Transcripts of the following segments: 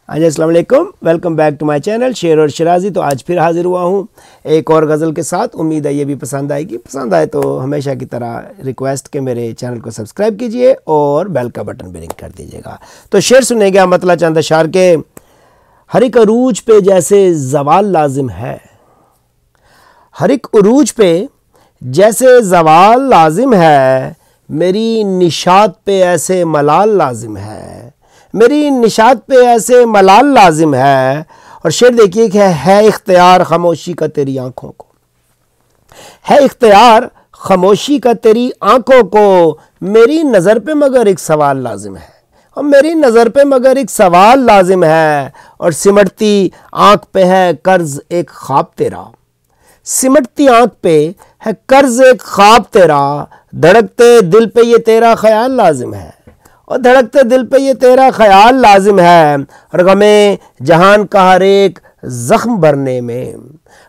हाँ जी, अस्सलाम वालेकुम। Welcome back to my channel शेर और शराजी। तो आज फिर हाजिर हुआ हूँ एक और गज़ल के साथ। उम्मीद है ये भी पसंद आएगी। पसंद आए तो हमेशा की तरह रिक्वेस्ट के मेरे चैनल को सब्सक्राइब कीजिए और बेल का बटन भी रिंग कर दीजिएगा। तो शेर सुनेंगे अमतला चंद अशार के। हर एक अरूज पे जैसे ज़वाल लाजिम है, हर एक अरूज पे जैसे ज़वाल लाजिम है, मेरी निशात पे ऐसे मलाल लाजिम है, मेरी निशात पे ऐसे मलाल लाजिम है। और शेर देखिए कि है इख्तियार खामोशी का तेरी आंखों को, है इख्तियार खामोशी का तेरी आंखों को, मेरी नज़र पे मगर एक सवाल लाजिम है, और मेरी नज़र पे मगर एक सवाल लाजिम है। और सिमटती आंख पे है कर्ज एक ख्वाब तेरा, सिमटती आंख पे है कर्ज एक ख्वाब तेरा, धड़कते दिल पे ये तेरा ख्याल लाजिम है, और धड़कते दिल पे ये तेरा ख्याल लाजिम है। और गमे जहान का हर एक ज़ख्म भरने में,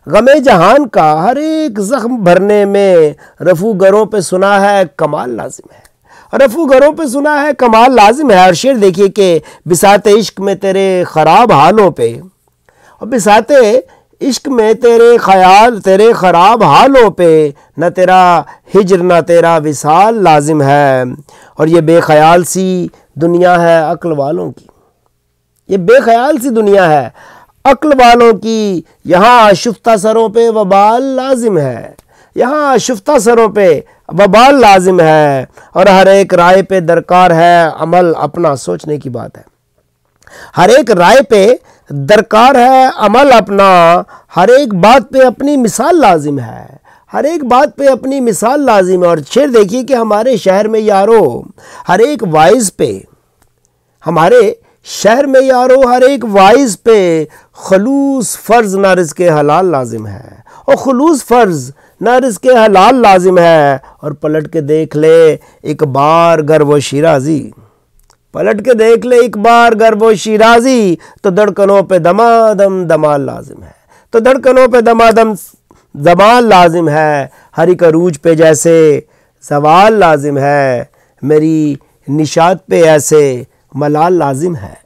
गमे जहान का हर एक ज़ख्म भरने में, रफू गरों पे सुना है कमाल लाजिम है, रफू गरों पे सुना है कमाल लाजिम है। और शेर देखिए कि बिसाते इश्क में तेरे ख़राब हालों पे, और बिसाते इश्क में तेरे ख्याल तेरे ख़राब हालों पे, न तेरा हिज्र न तेरा विसाल लाजिम है। और ये बेख्याल सी दुनिया है अक्ल वालों की, ये बेख्याल सी दुनिया है अक्ल वालों की, यहाँ आशुफ्ता सरों पे वबाल लाजिम है, यहाँ आशुफ्ता सरों पे वबाल लाजिम है। और हर एक राय पे दरकार है अमल अपना, सोचने की बात है, हर एक राय पे दरकार है अमल अपना, हर एक बात पे अपनी मिसाल लाजिम है, हर एक बात पे अपनी मिसाल लाजिम है। और शेर देखिए कि हमारे शहर में यारो हर एक वाइज पे, हमारे शहर में यारो हर एक वाइज पे, खलूस फ़र्ज ना रिज़्क़े हलाल लाजिम है, और खलूस फ़र्ज ना रिज़्क़े हलाल लाजिम है। और पलट के देख ले एक बार गर वो शिराजी, पलट के देख ले एक बार गर वो शिराजी, तो धड़कनों पे दमादम दमाल लाजिम है, तो धड़कनों पे दमादम दमाल लाजिम है। हर एक अरूज पे जैसे सवाल लाजिम है, मेरी निशात पे ऐसे मलाल लाजिम है।